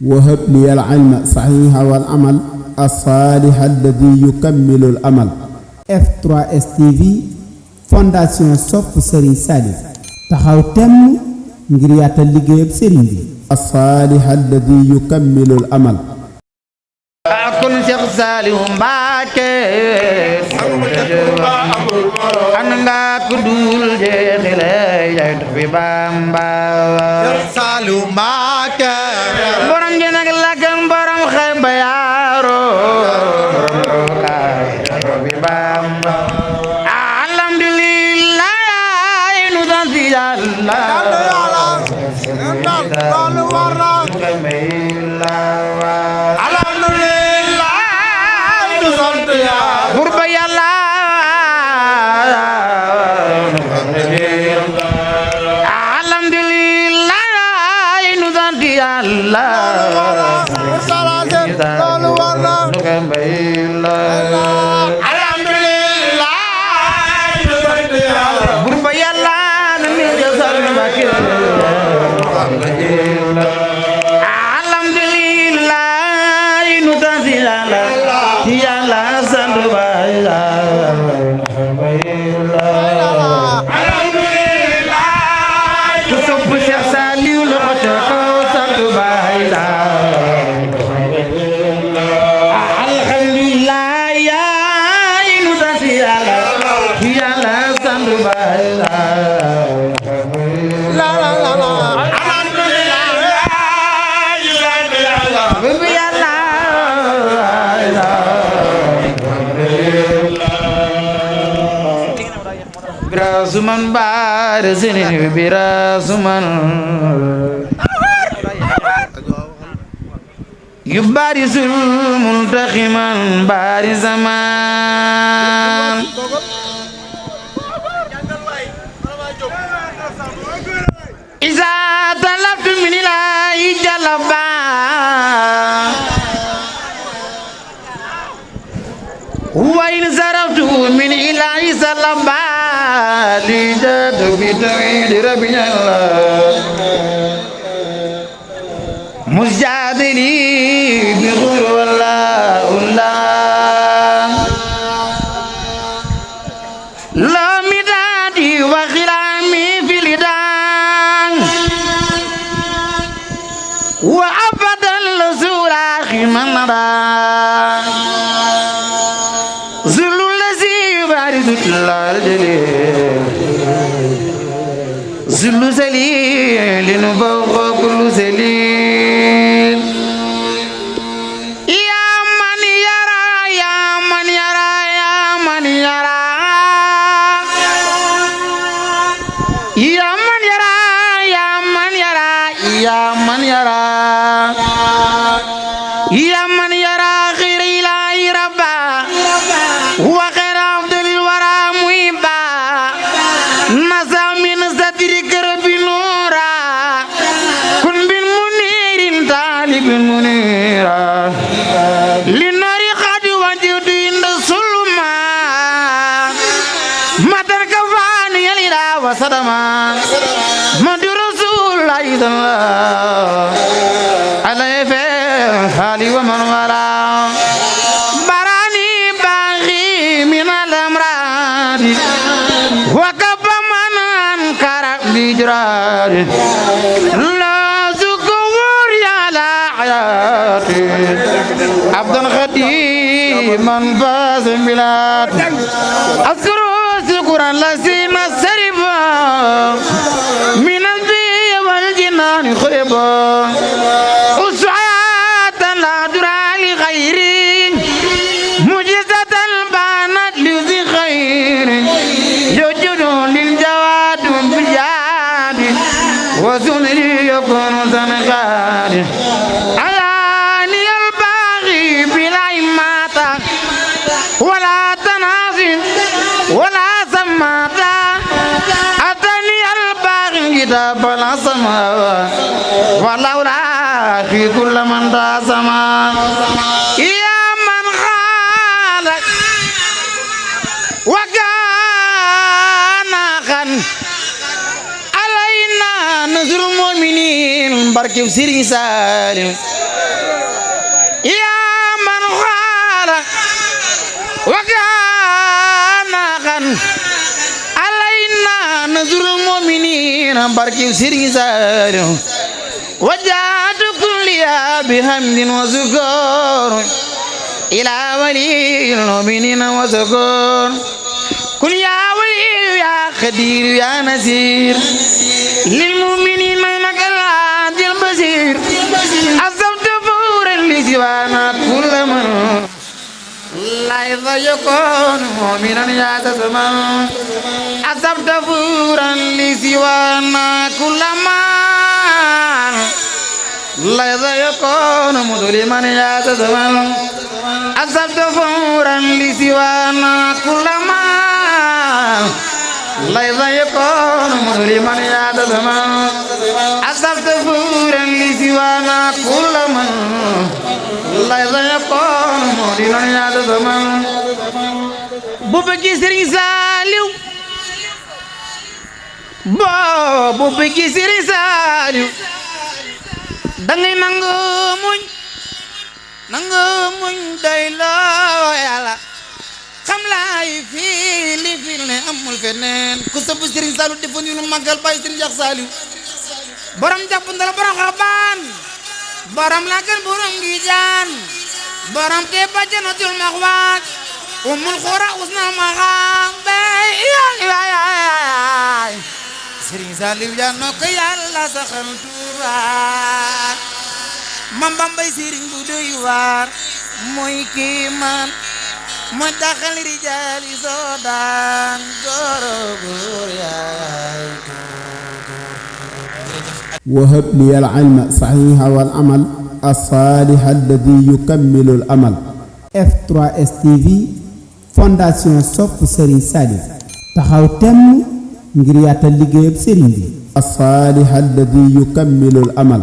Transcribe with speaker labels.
Speaker 1: وهب لي العلم صحيح والعمل الصالح الذي يكمل الأمل. F3S TV fondation Sopp Serigne Saliou taxaw temm ngir yaatal liggéeyub Serigne bi. الصالح الذي يكمل الأمل.
Speaker 2: أكون شيخ سالم مباكي أنا كدول جيخلي في بامبا شيخ سالم مباكي برام جنك لكن برام خيب يارو في بامبا الحمد لله نتنسي الله Burba Yàlla alhamdulillah nu sant Yàlla alhamdulillah Burba Yàlla na mi jasal makir alhamdulillah nu sant Yàlla Yàlla sant Yàlla alhamdulillah ku sopp Cheikh Saliou la ko sant Yàlla alhamdulillah yaay nu sant Yàlla Yàlla sant Yàlla Birasuman bar sini birasuman yubarisul muntakhiman bari zaman iza talabtu min ilahi jalaba wa in zaraftu min ilahi salaba لجد بتوحيد ربنا الله مجادلي بغر والله الله لا مدادي وخرامي في الدان وأبدا لسوراخ من نرى زل الذي بارد الله الجليل زل سليل فوق كل سليل يا من يرى يا من يرى يا من يرى يا من يرى يا من يرى يا من يرى يا من يرى خير إله ربا وخير عبد الورى محبا نزع من صدرك رب نورا كن بالمنير طالب منيرا للنار قد وجد عند الظلمة متى كفاني الإله وصدما مد رسول الله صلى الله عليه حالي ومن والاه براني باغي من الأمراض وكب من أنكر بجرار لا ذكور على حياتي عبدا خديما فاز بلاد أذكر شكرا لسيم السربا من البي والجنان خيبا أسعاة لا درى لغيري مجزة بانت لذي خير يجد للجواد بجاد وسنري يكون سنغاد علاني الباغي بلا إماتة ولا تنازل ولا سماتا أتني الباغي كتاب لا سماوات ولولا في كل من تسمى يا من خالق وكان خان علينا نصر المؤمنين barke Serigne Saliou alayna nazrul mu'minin barki Serigne Saliou wajjahtu kulliya bihamdin wa zukur ila waliyil mu'minin wa zukur kul ya wali ya qadir ya nasir lil mu'minin makal adil basir azabtu furan li siwana kull man la yakun mu'minan ya tasman azabtu furan li siwana kull man la yakun mudliman ya tasman azabtu furan li siwana kull man la yakun mudliman ya tasman azabtu furan li siwana kull man la yakun mudliman ya tasman bu bëgg Serigne Saliou bu bëgg Serigne Saliou dangay nangu muñ doy loo Yàlla xam laay fii li fi ne amul feneen ku sopp Serigne Saliou defoon ñu màggal Baye Serigne Cheikh Saliou borom jàpp ndal borom xabaan borom lakan borom gi jaan borom te bajanatul maxwaat umul xura usna maxaam bay yaay Serigne Saliou yaa noo ko Yàlla saxal tuuraat mam bambay Serigne bu doy waar mooy kiimaan mooy daxal rijaali soodaan góor yaay
Speaker 1: وهب لي العلم صحيح والعمل الصالح الذي يكمل الأمل F3S TV fondation sopp Serigne Saliou taxaw temm ngir yaatal liggéeyab Serigne bi الصالح الذي يكمل الأمل